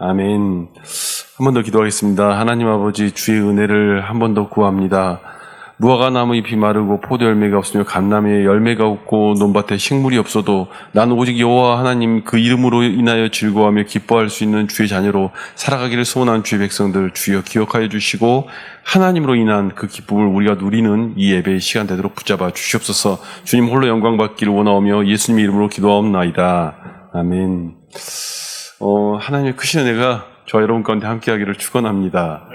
아멘. 한 번 더 기도하겠습니다. 하나님 아버지, 주의 은혜를 한 번 더 구합니다. 무화과 나무 잎이 마르고 포도 열매가 없으며 감나무에 열매가 없고 논밭에 식물이 없어도 나는 오직 여호와 하나님 그 이름으로 인하여 즐거워하며 기뻐할 수 있는 주의 자녀로 살아가기를 소원한 주의 백성들 주여 기억하여 주시고 하나님으로 인한 그 기쁨을 우리가 누리는 이 예배의 시간 되도록 붙잡아 주시옵소서. 주님 홀로 영광 받기를 원하오며 예수님의 이름으로 기도하옵나이다. 아멘. 하나님의 크신 은혜가 저와 여러분 가운데 함께하기를 축원합니다.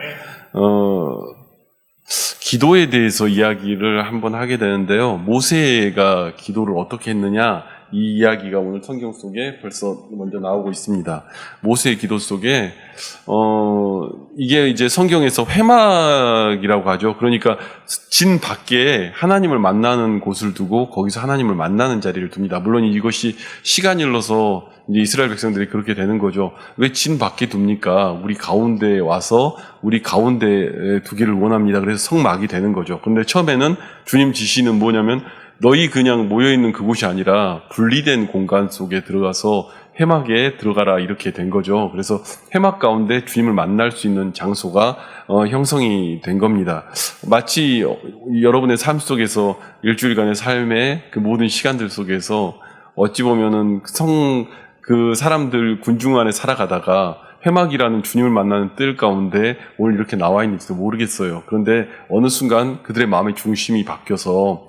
기도에 대해서 이야기를 한번 하게 되는데요. 모세가 기도를 어떻게 했느냐, 이 이야기가 오늘 성경 속에 벌써 먼저 나오고 있습니다. 모세의 기도 속에 이게 이제 성경에서 회막이라고 하죠. 그러니까 진 밖에 하나님을 만나는 곳을 두고 거기서 하나님을 만나는 자리를 둡니다. 물론 이것이 시간이 흘러서 이제 이스라엘 백성들이 그렇게 되는 거죠. 왜 진 밖에 둡니까? 우리 가운데 와서 우리 가운데 두기를 원합니다. 그래서 성막이 되는 거죠. 그런데 처음에는 주님 지시는 뭐냐면 너희 그냥 모여있는 그곳이 아니라 분리된 공간 속에 들어가서 회막에 들어가라, 이렇게 된 거죠. 그래서 회막 가운데 주님을 만날 수 있는 장소가 형성이 된 겁니다. 마치 여러분의 삶 속에서 일주일간의 삶의 그 모든 시간들 속에서 어찌 보면은 그 사람들 군중 안에 살아가다가 회막이라는 주님을 만나는 뜰 가운데 오늘 이렇게 나와 있는지도 모르겠어요. 그런데 어느 순간 그들의 마음의 중심이 바뀌어서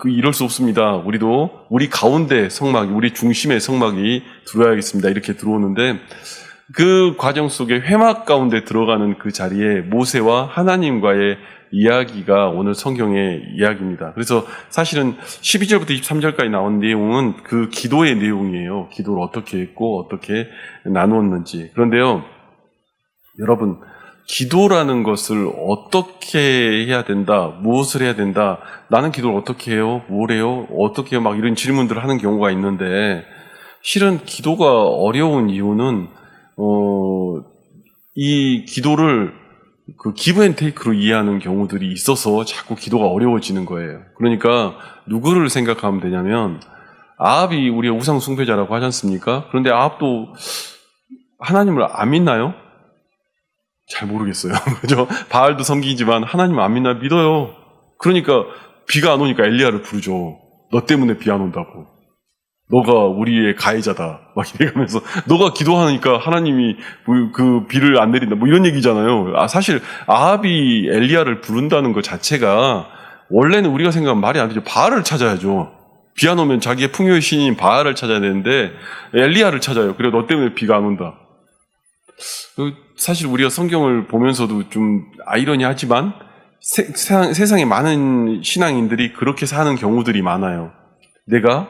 이럴 수 없습니다. 우리도 우리 가운데 성막이, 우리 중심의 성막이 들어야겠습니다. 이렇게 들어오는데 그 과정 속에 회막 가운데 들어가는 그 자리에 모세와 하나님과의 이야기가 오늘 성경의 이야기입니다. 그래서 사실은 12절부터 23절까지 나온 내용은 그 기도의 내용이에요. 기도를 어떻게 했고 어떻게 나누었는지. 그런데요, 여러분, 기도라는 것을 어떻게 해야 된다, 무엇을 해야 된다, 나는 기도를 어떻게 해요, 뭘 해요, 어떻게 해요, 막 이런 질문들을 하는 경우가 있는데, 실은 기도가 어려운 이유는 이 기도를 그 기브 앤 테이크로 이해하는 경우들이 있어서 자꾸 기도가 어려워지는 거예요. 그러니까 누구를 생각하면 되냐면, 아합이 우리의 우상 숭배자라고 하지 않습니까? 그런데 아합도 하나님을 안 믿나요? 잘 모르겠어요. 그죠? 바알도 섬기지만 하나님 안 믿나요? 믿어요. 그러니까 비가 안 오니까 엘리야를 부르죠. 너 때문에 비 안 온다고. 너가 우리의 가해자다. 막 이래가면서 너가 기도하니까 하나님이 그 비를 안 내린다. 뭐 이런 얘기잖아요. 사실 아합이 엘리야를 부른다는 것 자체가 원래는 우리가 생각하면 말이 안 되죠. 바알을 찾아야죠. 비 안 오면 자기의 풍요의 신인 바알을 찾아야 되는데 엘리야를 찾아요. 그래 너 때문에 비가 안 온다. 사실 우리가 성경을 보면서도 좀 아이러니하지만 세상에 많은 신앙인들이 그렇게 사는 경우들이 많아요. 내가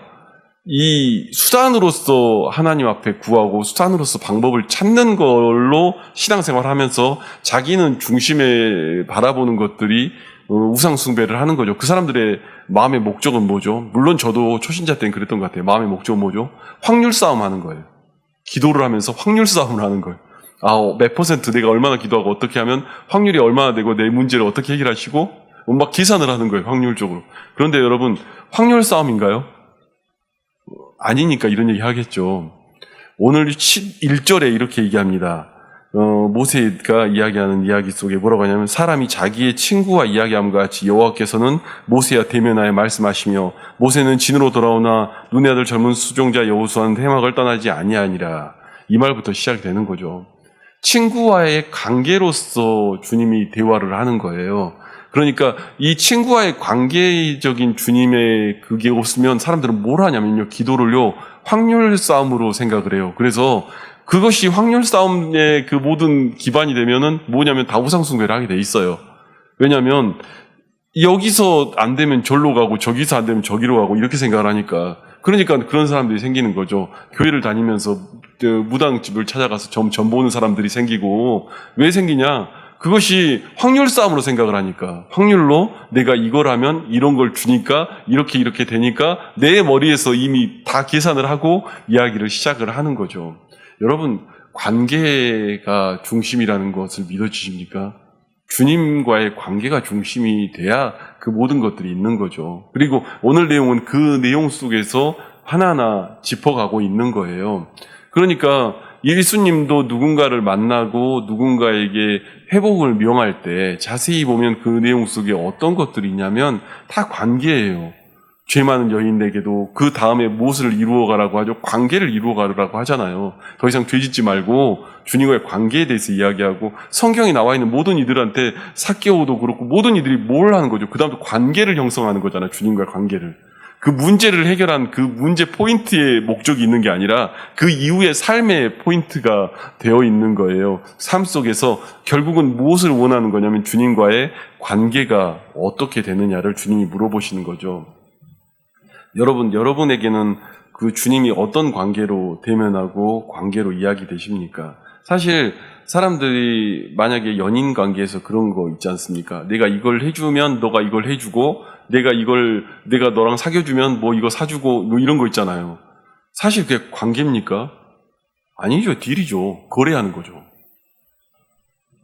이 수단으로서 하나님 앞에 구하고 수단으로서 방법을 찾는 걸로 신앙생활을 하면서 자기는 중심에 바라보는 것들이 우상 숭배를 하는 거죠. 그 사람들의 마음의 목적은 뭐죠? 물론 저도 초신자 때는 그랬던 것 같아요. 마음의 목적은 뭐죠? 확률 싸움 하는 거예요. 기도를 하면서 확률 싸움을 하는 거예요. 몇 퍼센트 내가 얼마나 기도하고 어떻게 하면 확률이 얼마나 되고 내 문제를 어떻게 해결하시고 막 계산을 하는 거예요. 확률적으로. 그런데 여러분, 확률 싸움인가요? 아니니까 이런 얘기 하겠죠. 오늘 11절에 이렇게 얘기합니다. 모세가 이야기하는 이야기 속에 뭐라고 하냐면, 사람이 자기의 친구와 이야기함과 같이 여호와께서는 모세와 대면하여 말씀하시며 모세는 진으로 돌아오나 눈의 아들 젊은 수종자 여호수아는 회막을 떠나지 아니하니라. 이 말부터 시작이 되는 거죠. 친구와의 관계로서 주님이 대화를 하는 거예요. 그러니까 이 친구와의 관계적인 주님의 그게 없으면 사람들은 뭘 하냐면요, 기도를요 확률 싸움으로 생각을 해요. 그래서 그것이 확률 싸움의 그 모든 기반이 되면은 뭐냐면 다 우상 숭배를 하게 돼 있어요. 왜냐하면 여기서 안 되면 절로 가고 저기서 안 되면 저기로 가고 이렇게 생각을 하니까. 그러니까 그런 사람들이 생기는 거죠. 교회를 다니면서 무당집을 찾아가서 점 보는 사람들이 생기고. 왜 생기냐? 그것이 확률 싸움으로 생각을 하니까. 확률로 내가 이걸 하면 이런 걸 주니까 이렇게 되니까 내 머리에서 이미 다 계산을 하고 이야기를 시작을 하는 거죠. 여러분, 관계가 중심이라는 것을 믿어지십니까? 주님과의 관계가 중심이 돼야 그 모든 것들이 있는 거죠. 그리고 오늘 내용은 그 내용 속에서 하나하나 짚어가고 있는 거예요. 그러니까 예수님도 누군가를 만나고 누군가에게 회복을 명할 때 자세히 보면 그 내용 속에 어떤 것들이 있냐면 다 관계예요. 죄 많은 여인에게도 그 다음에 무엇을 이루어가라고 하죠? 관계를 이루어가라고 하잖아요. 더 이상 죄 짓지 말고 주님과의 관계에 대해서 이야기하고, 성경에 나와 있는 모든 이들한테 삭개오도 그렇고 모든 이들이 뭘 하는 거죠? 그 다음부터 관계를 형성하는 거잖아요. 주님과의 관계를. 그 문제를 해결한 그 문제 포인트의 목적이 있는 게 아니라 그 이후의 삶의 포인트가 되어 있는 거예요. 삶 속에서 결국은 무엇을 원하는 거냐면 주님과의 관계가 어떻게 되느냐를 주님이 물어보시는 거죠. 여러분에게는 그 주님이 어떤 관계로 대면하고 관계로 이야기되십니까? 사실 사람들이 만약에 연인 관계에서 그런 거 있지 않습니까? 내가 이걸 해주면 너가 이걸 해주고, 내가 너랑 사귀어주면 뭐 이거 사주고, 뭐 이런 거 있잖아요. 사실 그게 관계입니까? 아니죠. 딜이죠. 거래하는 거죠.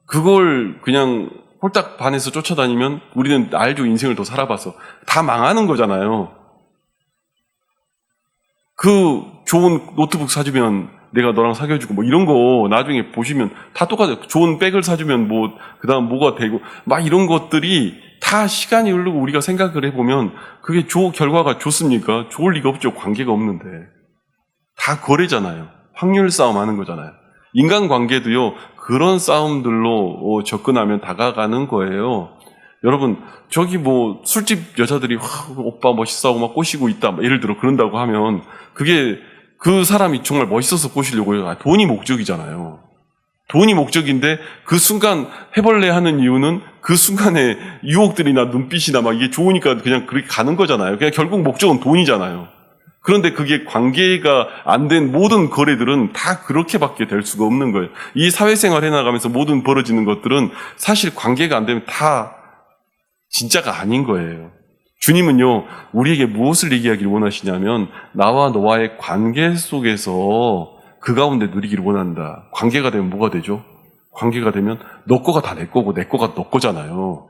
그걸 그냥 홀딱 반해서 쫓아다니면 우리는 알죠. 인생을 더 살아봐서. 다 망하는 거잖아요. 그 좋은 노트북 사주면 내가 너랑 사귀어주고 뭐 이런 거 나중에 보시면 다 똑같아요. 좋은 백을 사주면 뭐 그다음 뭐가 되고 막 이런 것들이 다 시간이 흐르고 우리가 생각을 해보면 그게 결과가 좋습니까? 좋을 리가 없죠. 관계가 없는데. 다 거래잖아요. 확률 싸움 하는 거잖아요. 인간관계도요. 그런 싸움들로 접근하면 다가가는 거예요. 여러분, 저기 뭐 술집 여자들이 오빠 멋있어하고 막 꼬시고 있다, 예를 들어 그런다고 하면 그게 그 사람이 정말 멋있어서 꼬시려고 해요. 돈이 목적이잖아요. 돈이 목적인데 그 순간 해벌레 하는 이유는 그 순간에 유혹들이나 눈빛이나 막 이게 좋으니까 그냥 그렇게 가는 거잖아요. 그냥 결국 목적은 돈이잖아요. 그런데 그게 관계가 안 된 모든 거래들은 다 그렇게밖에 될 수가 없는 거예요. 이 사회생활 해나가면서 모든 벌어지는 것들은 사실 관계가 안 되면 다 진짜가 아닌 거예요. 주님은요, 우리에게 무엇을 얘기하기를 원하시냐면 나와 너와의 관계 속에서 그 가운데 누리기를 원한다. 관계가 되면 뭐가 되죠? 관계가 되면 너 거가 다 내 거고 내 거가 너 거잖아요.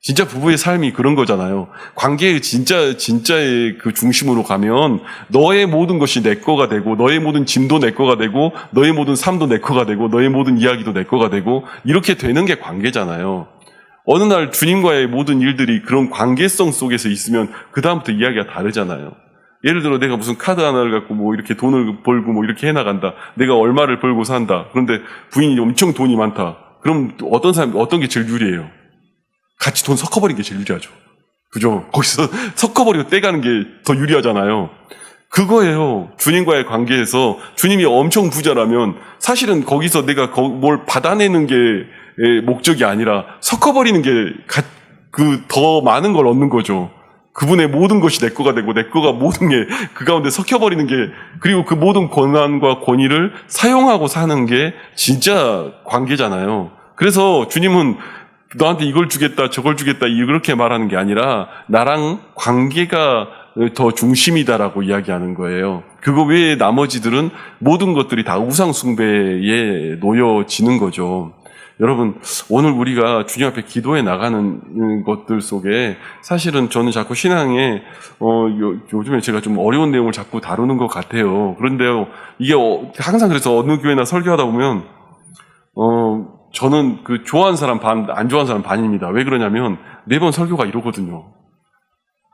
진짜 부부의 삶이 그런 거잖아요. 관계의 진짜의 그 중심으로 가면 너의 모든 것이 내 거가 되고, 너의 모든 짐도 내 거가 되고, 너의 모든 삶도 내 거가 되고, 너의 모든 이야기도 내 거가 되고, 이렇게 되는 게 관계잖아요. 어느 날 주님과의 모든 일들이 그런 관계성 속에서 있으면 그 다음부터 이야기가 다르잖아요. 예를 들어 내가 무슨 카드 하나를 갖고 뭐 이렇게 돈을 벌고 뭐 이렇게 해나간다. 내가 얼마를 벌고 산다. 그런데 부인이 엄청 돈이 많다. 그럼 어떤 게 제일 유리해요? 같이 돈 섞어버린 게 제일 유리하죠. 그죠? 거기서 섞어버리고 떼가는 게 더 유리하잖아요. 그거예요. 주님과의 관계에서 주님이 엄청 부자라면 사실은 거기서 내가 뭘 받아내는 게 목적이 아니라 섞어버리는 게 더 많은 걸 얻는 거죠. 그분의 모든 것이 내 거가 되고 내 거가 모든 게 그 가운데 섞여버리는 게, 그리고 그 모든 권한과 권위를 사용하고 사는 게 진짜 관계잖아요. 그래서 주님은 너한테 이걸 주겠다 저걸 주겠다 이렇게 말하는 게 아니라 나랑 관계가 더 중심이다라고 이야기하는 거예요. 그거 외에 나머지들은 모든 것들이 다 우상 숭배에 놓여지는 거죠. 여러분, 오늘 우리가 주님 앞에 기도해 나가는 것들 속에 사실은 저는 자꾸 신앙에 요즘에 제가 좀 어려운 내용을 자꾸 다루는 것 같아요. 그런데요, 이게 항상 그래서 어느 교회나 설교하다 보면 저는 그 좋아하는 사람 반, 안 좋아하는 사람 반입니다. 왜 그러냐면 매번 설교가 이러거든요.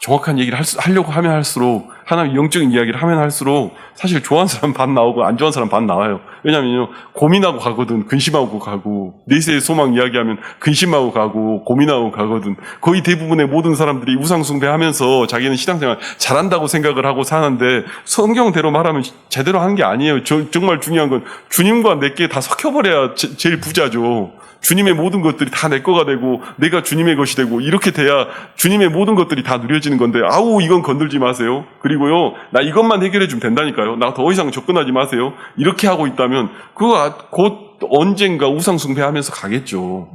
정확한 얘기를 하려고 하면 할수록, 하나님 영적인 이야기를 하면 할수록 사실 좋아하는 사람 반 나오고 안 좋아하는 사람 반 나와요. 왜냐면요, 고민하고 가거든. 근심하고 가고, 내세의 소망 이야기하면 근심하고 가고 고민하고 가거든. 거의 대부분의 모든 사람들이 우상숭배하면서 자기는 신앙생활 잘한다고 생각을 하고 사는데 성경대로 말하면 제대로 하는 게 아니에요. 정말 중요한 건 주님과 내게 다 섞여버려야 제일 부자죠. 주님의 모든 것들이 다 내 거가 되고 내가 주님의 것이 되고 이렇게 돼야 주님의 모든 것들이 다 누려지는 건데, 아우 이건 건들지 마세요. 그리고요, 나 이것만 해결해 주면 된다니까요. 나 더 이상 접근하지 마세요. 이렇게 하고 있다면 그거 곧 언젠가 우상숭배하면서 가겠죠.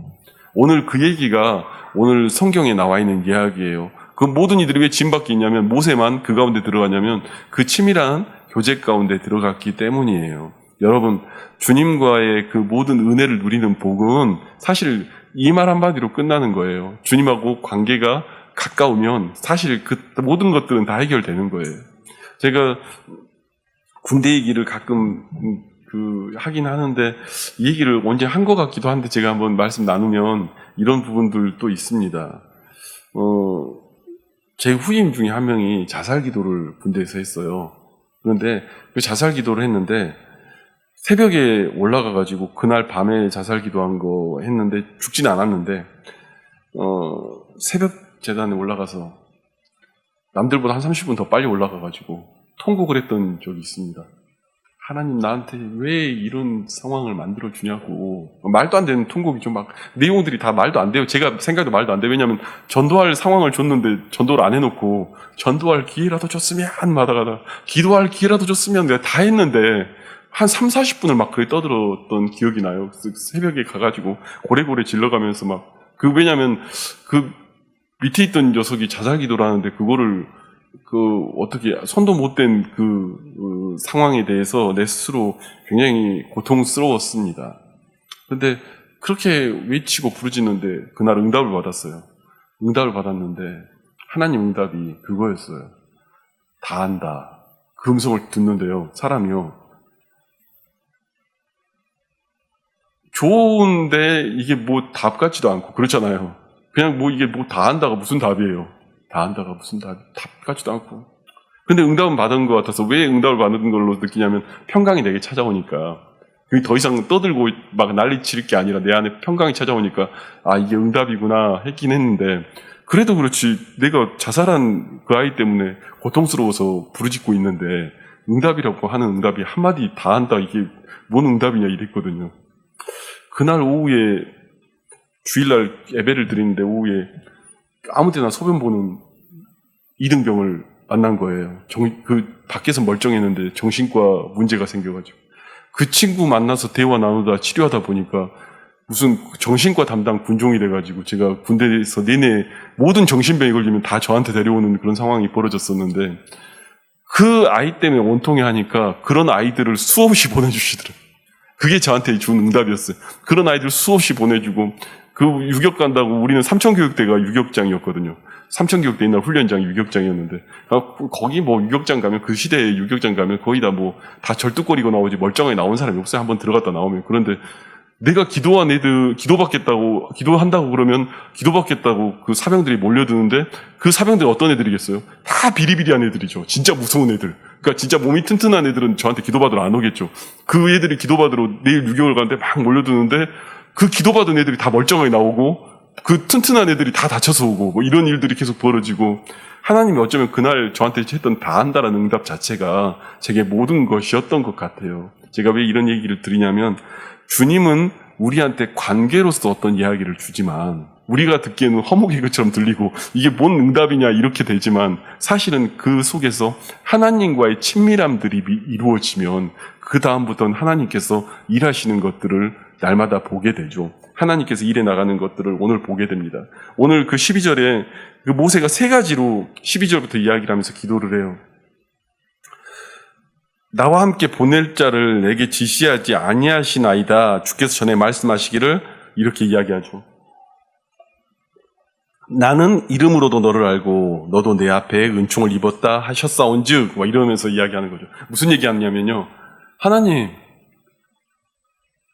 오늘 그 얘기가 오늘 성경에 나와 있는 이야기예요. 그 모든 이들이 왜 짐 밖에 있냐면 모세만 그 가운데 들어가냐면 그 치밀한 교제 가운데 들어갔기 때문이에요. 여러분, 주님과의 그 모든 은혜를 누리는 복은 사실 이 말 한마디로 끝나는 거예요. 주님하고 관계가 가까우면 사실 그 모든 것들은 다 해결되는 거예요. 제가 군대 얘기를 가끔 하긴 하는데, 이 얘기를 언제 한 것 같기도 한데, 제가 한번 말씀 나누면 이런 부분들도 있습니다. 제 후임 중에 한 명이 자살 기도를 군대에서 했어요. 그런데 그 자살 기도를 했는데, 새벽에 올라가가지고 그날 밤에 자살 기도한 거 했는데, 죽지는 않았는데, 새벽 재단에 올라가서 남들보다 한 30분 더 빨리 올라가가지고 통곡을 했던 적이 있습니다. 하나님 나한테 왜 이런 상황을 만들어주냐고. 말도 안 되는 통곡이죠. 막 내용들이 다 말도 안 돼요. 제가 생각도 말도 안 돼요. 왜냐하면 전도할 상황을 줬는데 전도를 안 해놓고 전도할 기회라도 줬으면 마다가다 기도할 기회라도 줬으면 내가 다 했는데 한 3, 40분을 막 그래 떠들었던 기억이 나요. 새벽에 가가지고 고래고래 질러가면서 막 왜냐하면 그 밑에 있던 녀석이 자살 기도를 하는데 그거를 어떻게 손도 못 댄 상황에 대해서 내 스스로 굉장히 고통스러웠습니다. 그런데 그렇게 외치고 부르짖는데 그날 응답을 받았어요. 응답을 받았는데 하나님 응답이 그거였어요. 다 안다. 그 음성을 듣는데요. 사람이요. 좋은데 이게 뭐 답 같지도 않고 그렇잖아요. 그냥 뭐 이게 뭐 다 안다가 무슨 답이에요. 다 안다가 무슨 답 같지도 않고. 근데 응답은 받은 것 같아서 왜 응답을 받은 걸로 느끼냐면 평강이 내게 찾아오니까 그게 더 이상 떠들고 막 난리칠 게 아니라 내 안에 평강이 찾아오니까 아 이게 응답이구나 했긴 했는데 그래도 그렇지 내가 자살한 그 아이 때문에 고통스러워서 부르짖고 있는데 응답이라고 하는 응답이 한마디 다 한다 이게 뭔 응답이냐 이랬거든요. 그날 오후에 주일날 예배를 드리는데 오후에 아무 데나 소변 보는 이등병을 만난 거예요. 밖에서 멀쩡했는데 정신과 문제가 생겨가지고. 그 친구 만나서 대화 나누다 치료하다 보니까 무슨 정신과 담당 군종이 돼가지고 제가 군대에서 내내 모든 정신병이 걸리면 다 저한테 데려오는 그런 상황이 벌어졌었는데 그 아이 때문에 원통해 하니까 그런 아이들을 수없이 보내주시더라고요. 그게 저한테 준 응답이었어요. 그런 아이들 수없이 보내주고 그 유격 간다고 우리는 삼천교육대가 유격장이었거든요. 삼천교육대 옛날 훈련장이 유격장이었는데 거기 뭐 유격장 가면 그 시대에 유격장 가면 거의 다 뭐 다 절뚝거리고 나오지 멀쩡하게 나온 사람이 없어요. 한번 들어갔다 나오면. 그런데 내가 기도한 애들 기도받겠다고 기도한다고 그러면 기도받겠다고 그 사병들이 몰려드는데 그 사병들이 어떤 애들이겠어요? 다 비리비리한 애들이죠. 진짜 무서운 애들. 그러니까 진짜 몸이 튼튼한 애들은 저한테 기도받으러 안 오겠죠. 그 애들이 기도받으러 내일 유격을 가는데 막 몰려드는데 그 기도받은 애들이 다 멀쩡하게 나오고 그 튼튼한 애들이 다 다쳐서 오고 뭐 이런 일들이 계속 벌어지고 하나님이 어쩌면 그날 저한테 했던 다 한다라는 응답 자체가 제게 모든 것이었던 것 같아요. 제가 왜 이런 얘기를 드리냐면 주님은 우리한테 관계로서 어떤 이야기를 주지만 우리가 듣기에는 허무의 것처럼 들리고 이게 뭔 응답이냐 이렇게 되지만 사실은 그 속에서 하나님과의 친밀함들이 이루어지면 그 다음부터는 하나님께서 일하시는 것들을 날마다 보게 되죠. 하나님께서 일해 나가는 것들을 오늘 보게 됩니다. 오늘 그 12절에 그 모세가 세 가지로 12절부터 이야기를 하면서 기도를 해요. 나와 함께 보낼 자를 내게 지시하지 아니하시나이다. 주께서 전에 말씀하시기를 이렇게 이야기하죠. 나는 이름으로도 너를 알고 너도 내 앞에 은총을 입었다 하셨사온즉 이러면서 이야기하는 거죠. 무슨 얘기하냐면요. 하나님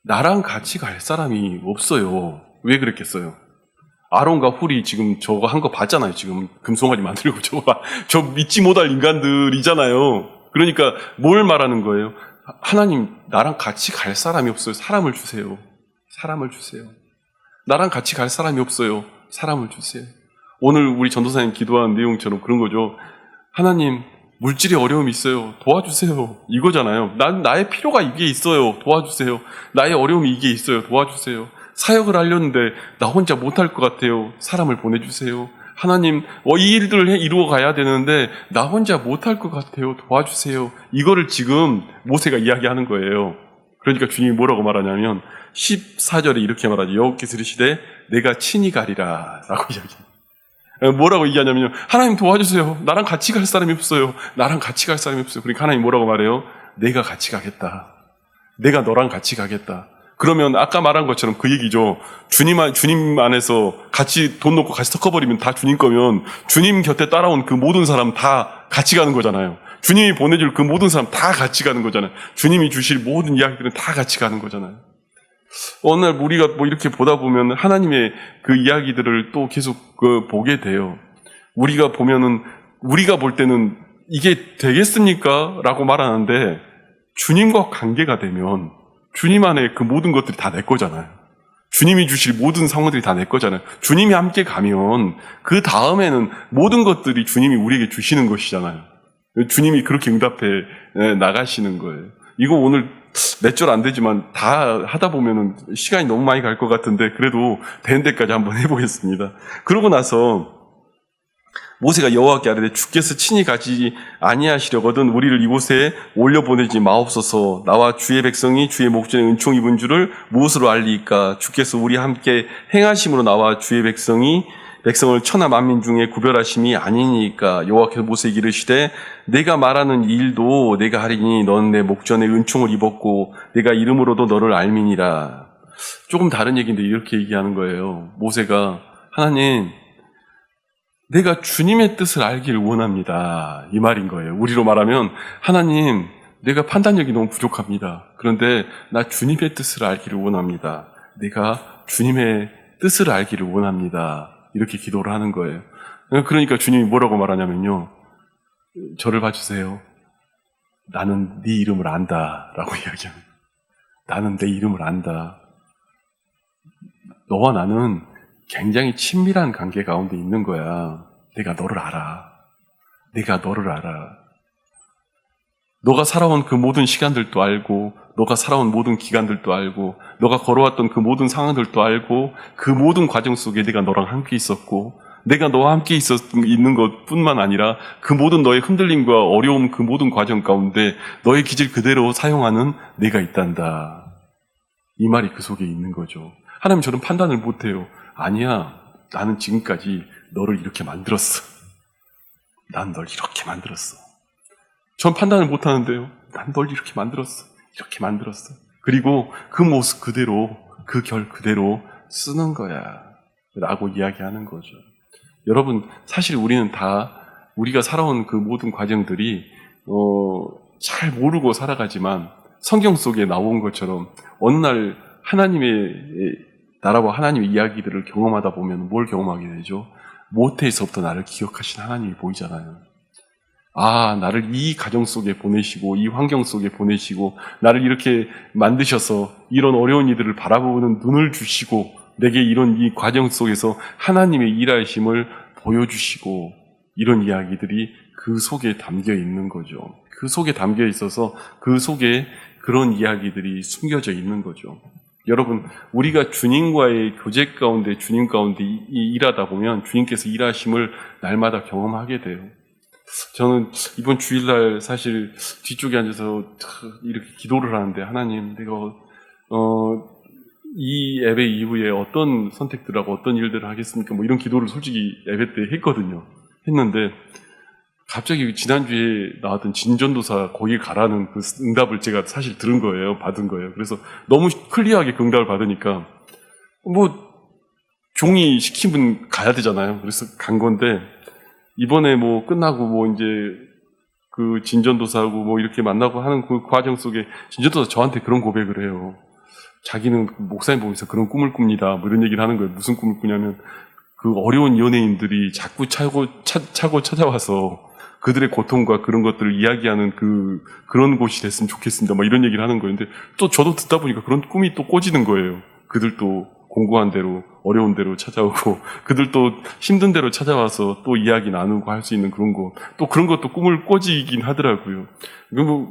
나랑 같이 갈 사람이 없어요. 왜 그랬겠어요? 아론과 훌이 지금 저거 한 거 봤잖아요. 지금 금송아지 만들고 저 믿지 못할 인간들이잖아요. 그러니까 뭘 말하는 거예요? 하나님 나랑 같이 갈 사람이 없어요. 사람을 주세요. 사람을 주세요. 나랑 같이 갈 사람이 없어요. 사람을 주세요. 오늘 우리 전도사님 기도한 내용처럼 그런 거죠. 하나님 물질에 어려움이 있어요. 도와주세요. 이거잖아요. 나의 필요가 이게 있어요. 도와주세요. 나의 어려움이 이게 있어요. 도와주세요. 사역을 하려는데 나 혼자 못할 것 같아요. 사람을 보내주세요. 하나님 이 일들을 이루어 가야 되는데 나 혼자 못할 것 같아요. 도와주세요. 이거를 지금 모세가 이야기하는 거예요. 그러니까 주님이 뭐라고 말하냐면 14절에 이렇게 말하죠. 여호와께서 이르시되 내가 친히 가리라 라고 이야기해요. 뭐라고 얘기하냐면요. 하나님 도와주세요. 나랑 같이 갈 사람이 없어요. 나랑 같이 갈 사람이 없어요. 그러니까 하나님 뭐라고 말해요? 내가 같이 가겠다. 내가 너랑 같이 가겠다. 그러면 아까 말한 것처럼 그 얘기죠. 주님 안에서 같이 돈 놓고 같이 섞어버리면 다 주님 거면 주님 곁에 따라온 그 모든 사람 다 같이 가는 거잖아요. 주님이 보내줄 그 모든 사람 다 같이 가는 거잖아요. 주님이 주실 모든 이야기들은 다 같이 가는 거잖아요. 어느 날 우리가 뭐 이렇게 보다 보면 하나님의 그 이야기들을 또 계속 보게 돼요. 우리가 보면은, 우리가 볼 때는 이게 되겠습니까? 라고 말하는데, 주님과 관계가 되면 주님 안에 그 모든 것들이 다 내 거잖아요. 주님이 주실 모든 상황들이 다 내 거잖아요. 주님이 함께 가면 그 다음에는 모든 것들이 주님이 우리에게 주시는 것이잖아요. 주님이 그렇게 응답해 나가시는 거예요. 이거 오늘 몇 절 안 되지만 다 하다 보면은 시간이 너무 많이 갈 것 같은데 그래도 되는 데까지 한번 해보겠습니다. 그러고 나서 모세가 여호와께 아뢰되 주께서 친히 가지 아니하시려거든 우리를 이곳에 올려보내지 마옵소서. 나와 주의 백성이 주의 목전에 은총 입은 줄을 무엇으로 알리이까? 주께서 우리 함께 행하심으로 나와 주의 백성을 천하 만민 중에 구별하심이 아니니까. 여호와께서 모세에게 이르시되 내가 말하는 일도 내가 하리니 너는 내 목전에 은총을 입었고 내가 이름으로도 너를 알미니라. 조금 다른 얘기인데 이렇게 얘기하는 거예요. 모세가 하나님 내가 주님의 뜻을 알기를 원합니다. 이 말인 거예요. 우리로 말하면 하나님 내가 판단력이 너무 부족합니다. 그런데 나 주님의 뜻을 알기를 원합니다. 내가 주님의 뜻을 알기를 원합니다. 이렇게 기도를 하는 거예요. 그러니까 주님이 뭐라고 말하냐면요. 저를 봐주세요. 나는 네 이름을 안다 라고 이야기합니다. 나는 내 이름을 안다. 너와 나는 굉장히 친밀한 관계 가운데 있는 거야. 내가 너를 알아. 내가 너를 알아. 너가 살아온 그 모든 시간들도 알고, 너가 살아온 모든 기간들도 알고, 너가 걸어왔던 그 모든 상황들도 알고, 그 모든 과정 속에 내가 너랑 함께 있었고, 내가 너와 함께 있는 것 뿐만 아니라 그 모든 너의 흔들림과 어려움 그 모든 과정 가운데 너의 기질 그대로 사용하는 내가 있단다. 이 말이 그 속에 있는 거죠. 하나님 저는 판단을 못해요. 아니야. 나는 지금까지 너를 이렇게 만들었어. 난 널 이렇게 만들었어. 전 판단을 못하는데요. 난 널 이렇게 만들었어. 이렇게 만들었어. 그리고 그 모습 그대로, 그 결 그대로 쓰는 거야. 라고 이야기하는 거죠. 여러분, 사실 우리는 다 우리가 살아온 그 모든 과정들이 잘 모르고 살아가지만 성경 속에 나온 것처럼 어느 날 하나님의 나라와 하나님의 이야기들을 경험하다 보면 뭘 경험하게 되죠? 모태에서부터 나를 기억하신 하나님이 보이잖아요. 아, 나를 이 가정 속에 보내시고 이 환경 속에 보내시고 나를 이렇게 만드셔서 이런 어려운 이들을 바라보는 눈을 주시고 내게 이런 이 과정 속에서 하나님의 일하심을 보여주시고 이런 이야기들이 그 속에 담겨 있는 거죠. 그 속에 담겨 있어서 그 속에 그런 이야기들이 숨겨져 있는 거죠. 여러분, 우리가 주님과의 교제 가운데, 주님 가운데 일하다 보면 주님께서 일하심을 날마다 경험하게 돼요. 저는 이번 주일날 사실 뒤쪽에 앉아서 이렇게 기도를 하는데 하나님, 내가 이 예배 이후에 어떤 선택들하고 어떤 일들을 하겠습니까? 뭐 이런 기도를 솔직히 예배 때 했거든요. 했는데 갑자기 지난주에 나왔던 진전도사 거기 가라는 그 응답을 제가 사실 들은 거예요. 받은 거예요. 그래서 너무 클리어하게 그 응답을 받으니까 뭐 종이 시키면 가야 되잖아요. 그래서 간 건데 이번에 뭐 끝나고 뭐 이제 그 진전도사하고 뭐 이렇게 만나고 하는 그 과정 속에 진전도사 저한테 그런 고백을 해요. 자기는 목사님 보면서 그런 꿈을 꿉니다. 뭐 이런 얘기를 하는 거예요. 무슨 꿈을 꾸냐면 그 어려운 연예인들이 자꾸 차고 찾아와서 그들의 고통과 그런 것들을 이야기하는 그런 곳이 됐으면 좋겠습니다. 막 이런 얘기를 하는 거예요. 근데 또 저도 듣다 보니까 그런 꿈이 또 꿔지는 거예요. 그들도 공고한 대로, 어려운 대로 찾아오고, 그들도 힘든 대로 찾아와서 또 이야기 나누고 할 수 있는 그런 거. 또 그런 것도 꿈을 꿔지긴 하더라고요.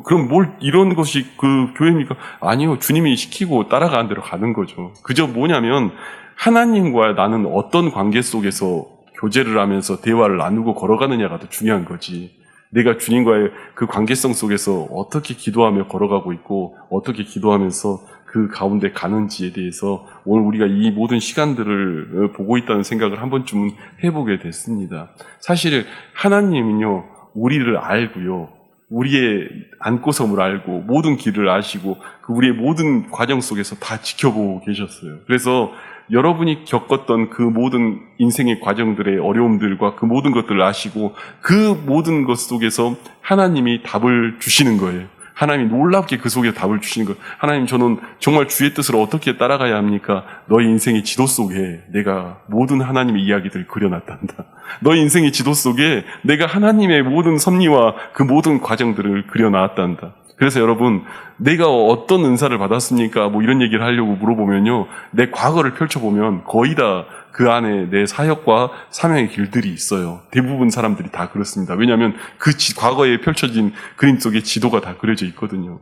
그럼 뭘 이런 것이 그 교회입니까? 아니요. 주님이 시키고 따라가는 대로 가는 거죠. 그저 뭐냐면, 하나님과 나는 어떤 관계 속에서 교제를 하면서 대화를 나누고 걸어가느냐가 더 중요한 거지. 내가 주님과의 그 관계성 속에서 어떻게 기도하며 걸어가고 있고 어떻게 기도하면서 그 가운데 가는지에 대해서 오늘 우리가 이 모든 시간들을 보고 있다는 생각을 한 번쯤은 해보게 됐습니다. 사실 하나님은요, 우리를 알고요, 우리의 안고섬을 알고 모든 길을 아시고 그 우리의 모든 과정 속에서 다 지켜보고 계셨어요. 그래서 여러분이 겪었던 그 모든 인생의 과정들의 어려움들과 그 모든 것들을 아시고 그 모든 것 속에서 하나님이 답을 주시는 거예요. 하나님이 놀랍게 그 속에 답을 주시는 거예요. 하나님, 저는 정말 주의 뜻을 어떻게 따라가야 합니까? 너의 인생의 지도 속에 내가 모든 하나님의 이야기들을 그려놨단다. 너의 인생의 지도 속에 내가 하나님의 모든 섭리와 그 모든 과정들을 그려놨단다. 그래서 여러분, 내가 어떤 은사를 받았습니까? 뭐 이런 얘기를 하려고 물어보면요, 내 과거를 펼쳐보면 거의 다 그 안에 내 사역과 사명의 길들이 있어요. 대부분 사람들이 다 그렇습니다. 왜냐하면 그 과거에 펼쳐진 그림 속에 지도가 다 그려져 있거든요.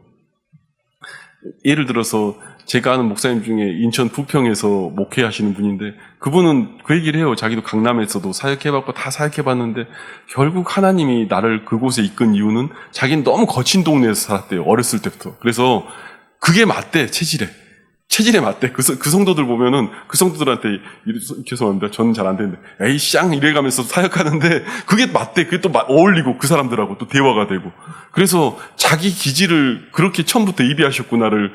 예를 들어서 제가 아는 목사님 중에 인천 부평에서 목회하시는 분인데, 그분은 그 얘기를 해요. 자기도 강남에서도 사역해봤고 다 사역해봤는데 결국 하나님이 나를 그곳에 이끈 이유는 자기는 너무 거친 동네에서 살았대요. 어렸을 때부터. 그래서 그게 맞대. 체질에 맞대. 그 성도들 보면은 그 성도들한테, 죄송합니다, 저는 잘 안 되는데 에이 쌍 이래가면서 사역하는데 그게 맞대. 그게 또 어울리고 그 사람들하고 또 대화가 되고. 그래서 자기 기질을 그렇게 처음부터 예비하셨구나를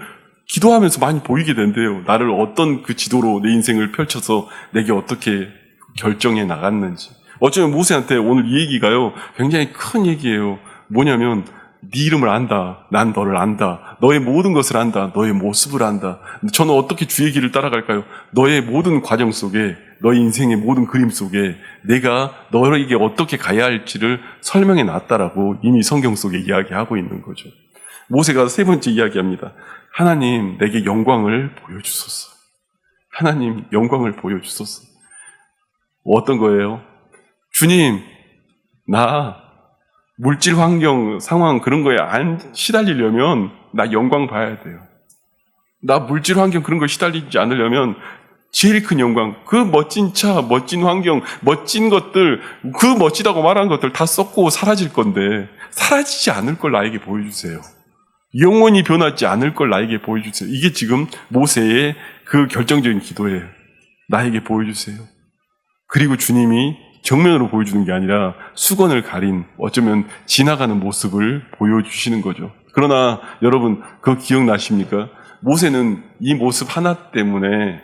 기도하면서 많이 보이게 된대요. 나를 어떤 그 지도로 내 인생을 펼쳐서 내게 어떻게 결정해 나갔는지. 어쩌면 모세한테 오늘 이 얘기가요, 굉장히 큰 얘기예요. 뭐냐면, 네 이름을 안다. 난 너를 안다. 너의 모든 것을 안다. 너의 모습을 안다. 저는 어떻게 주의 길을 따라갈까요? 너의 모든 과정 속에, 너의 인생의 모든 그림 속에 내가 너에게 어떻게 가야 할지를 설명해 놨다라고 이미 성경 속에 이야기하고 있는 거죠. 모세가 세 번째 이야기합니다. 하나님, 내게 영광을 보여주소서. 하나님, 영광을 보여주소서. 어떤 거예요? 주님, 나 물질 환경, 상황 그런 거에 안 시달리려면 나 영광 봐야 돼요. 나 물질 환경 그런 거 시달리지 않으려면 제일 큰 영광, 그 멋진 차, 멋진 환경, 멋진 것들, 그 멋지다고 말한 것들 다 썩고 사라질 건데 사라지지 않을 걸 나에게 보여주세요. 영원히 변하지 않을 걸 나에게 보여주세요. 이게 지금 모세의 그 결정적인 기도예요. 나에게 보여주세요. 그리고 주님이 정면으로 보여주는 게 아니라 수건을 가린, 어쩌면 지나가는 모습을 보여주시는 거죠. 그러나 여러분, 그거 기억나십니까? 모세는 이 모습 하나 때문에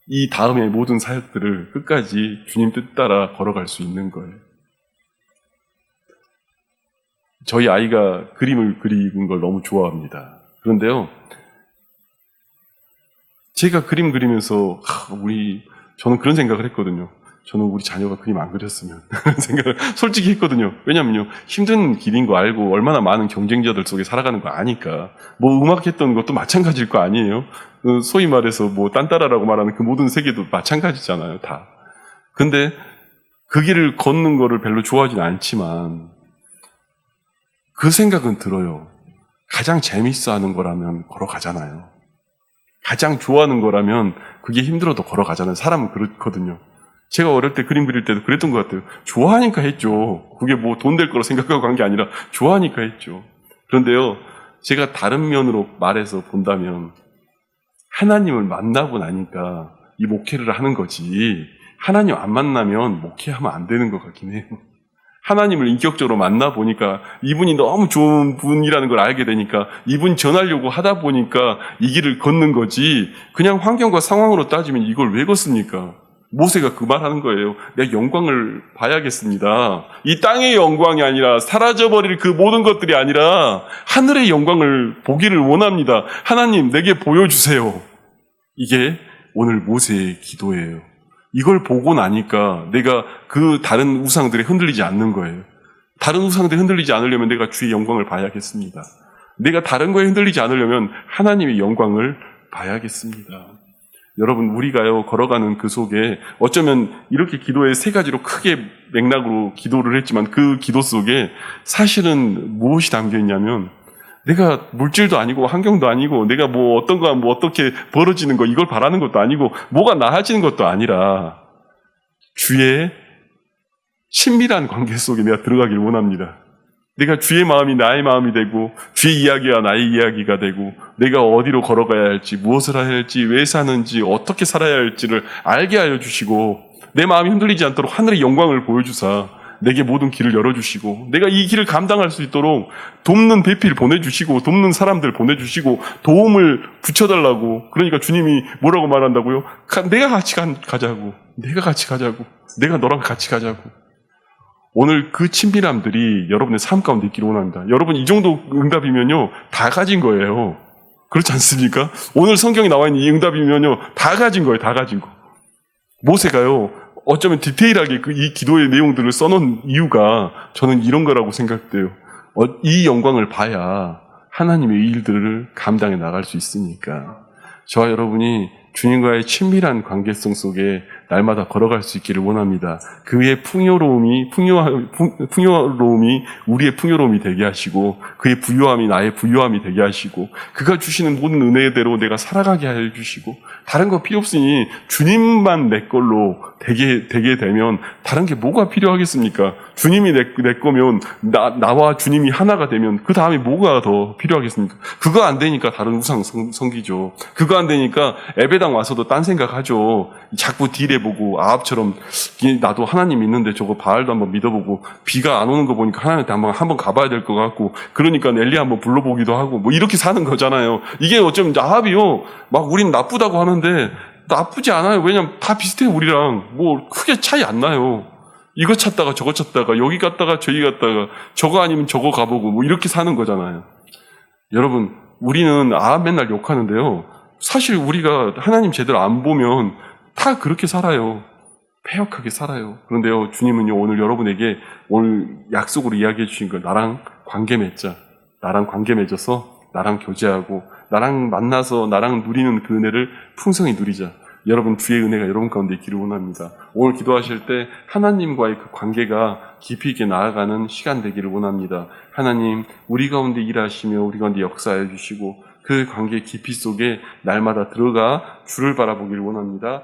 이 다음의 모든 사역들을 끝까지 주님 뜻 따라 걸어갈 수 있는 거예요. 저희 아이가 그림을 그리는 걸 너무 좋아합니다. 그런데요, 제가 그림 그리면서 저는 그런 생각을 했거든요. 저는 우리 자녀가 그림 안 그렸으면 그런 생각을 솔직히 했거든요. 왜냐면요, 힘든 길인 거 알고 얼마나 많은 경쟁자들 속에 살아가는 거 아니까. 뭐 음악했던 것도 마찬가지일 거 아니에요. 소위 말해서 뭐 딴따라라고 말하는 그 모든 세계도 마찬가지잖아요, 다. 근데 그 길을 걷는 거를 별로 좋아하진 않지만 그 생각은 들어요. 가장 재밌어 하는 거라면 걸어가잖아요. 가장 좋아하는 거라면 그게 힘들어도 걸어가잖아요. 사람은 그렇거든요. 제가 어릴 때 그림 그릴 때도 그랬던 것 같아요. 좋아하니까 했죠. 그게 뭐 돈 될 거라 생각하고 한 게 아니라 좋아하니까 했죠. 그런데요, 제가 다른 면으로 말해서 본다면 하나님을 만나고 나니까 이 목회를 하는 거지, 하나님 안 만나면 목회하면 안 되는 것 같긴 해요. 하나님을 인격적으로 만나보니까 이분이 너무 좋은 분이라는 걸 알게 되니까 이분 전하려고 하다 보니까 이 길을 걷는 거지, 그냥 환경과 상황으로 따지면 이걸 왜 걷습니까? 모세가 그 말 하는 거예요. 내가 영광을 봐야겠습니다. 이 땅의 영광이 아니라 사라져버릴 그 모든 것들이 아니라 하늘의 영광을 보기를 원합니다. 하나님, 내게 보여주세요. 이게 오늘 모세의 기도예요. 이걸 보고 나니까 내가 그 다른 우상들에 흔들리지 않는 거예요. 다른 우상들에 흔들리지 않으려면 내가 주의 영광을 봐야겠습니다. 내가 다른 거에 흔들리지 않으려면 하나님의 영광을 봐야겠습니다. 여러분, 우리가요, 걸어가는 그 속에 어쩌면 이렇게 기도의 세 가지로 크게 맥락으로 기도를 했지만 그 기도 속에 사실은 무엇이 담겨 있냐면, 내가 물질도 아니고 환경도 아니고 내가 뭐 어떤 거 뭐 어떻게 벌어지는 거 이걸 바라는 것도 아니고 뭐가 나아지는 것도 아니라 주의 친밀한 관계 속에 내가 들어가길 원합니다. 내가 주의 마음이 나의 마음이 되고 주의 이야기가 나의 이야기가 되고 내가 어디로 걸어가야 할지, 무엇을 해야 할지, 왜 사는지, 어떻게 살아야 할지를 알게 하여 주시고 내 마음이 흔들리지 않도록 하늘의 영광을 보여주사 내게 모든 길을 열어주시고 내가 이 길을 감당할 수 있도록 돕는 배필 보내주시고 돕는 사람들 보내주시고 도움을 붙여달라고. 그러니까 주님이 뭐라고 말한다고요? 내가 같이 가자고. 내가 같이 가자고. 내가 너랑 같이 가자고. 오늘 그 친밀함들이 여러분의 삶 가운데 있기를 원합니다. 여러분 이 정도 응답이면요 다 가진 거예요. 그렇지 않습니까? 오늘 성경에 나와 있는 이 응답이면요 다 가진 거예요. 다 가진 거. 모세가요 어쩌면 디테일하게 이 기도의 내용들을 써놓은 이유가 저는 이런 거라고 생각돼요. 이 영광을 봐야 하나님의 일들을 감당해 나갈 수 있으니까. 저와 여러분이 주님과의 친밀한 관계성 속에 날마다 걸어갈 수 있기를 원합니다. 그의 풍요로움이 우리의 풍요로움이 되게 하시고 그의 부요함이 나의 부요함이 되게 하시고 그가 주시는 모든 은혜대로 내가 살아가게 해주시고 다른 거 필요 없으니 주님만 내 걸로 되게 되면 다른 게 뭐가 필요하겠습니까? 주님이 내 거면 나와 주님이 하나가 되면 그 다음에 뭐가 더 필요하겠습니까? 그거 안 되니까 다른 우상 섬기죠. 그거 안 되니까 예배당 와서도 딴 생각하죠. 자꾸 딜해보고 아합처럼 나도 하나님 있는데 저거 바알도 한번 믿어보고 비가 안 오는 거 보니까 하나님한테 한번 가봐야 될 것 같고 그러니까 엘리 한번 불러보기도 하고 뭐 이렇게 사는 거잖아요. 이게 어쩌면 아합이요 막 우린 나쁘다고 하는데 나쁘지 않아요. 왜냐면 다 비슷해요. 우리랑 뭐 크게 차이 안 나요. 이거 찾다가 저거 찾다가 여기 갔다가 저기 갔다가 저거 아니면 저거 가보고 뭐 이렇게 사는 거잖아요. 여러분 우리는 아합 맨날 욕하는데요. 사실 우리가 하나님 제대로 안 보면 다 그렇게 살아요. 패역하게 살아요. 그런데요, 주님은요, 오늘 여러분에게 오늘 약속으로 이야기해 주신 거, 나랑 관계 맺자. 나랑 관계 맺어서 나랑 교제하고 나랑 만나서 나랑 누리는 그 은혜를 풍성히 누리자. 여러분 주의 은혜가 여러분 가운데 있기를 원합니다. 오늘 기도하실 때 하나님과의 그 관계가 깊이 있게 나아가는 시간 되기를 원합니다. 하나님, 우리 가운데 일하시며 우리 가운데 역사해 주시고 그 관계 깊이 속에 날마다 들어가 주를 바라보기를 원합니다.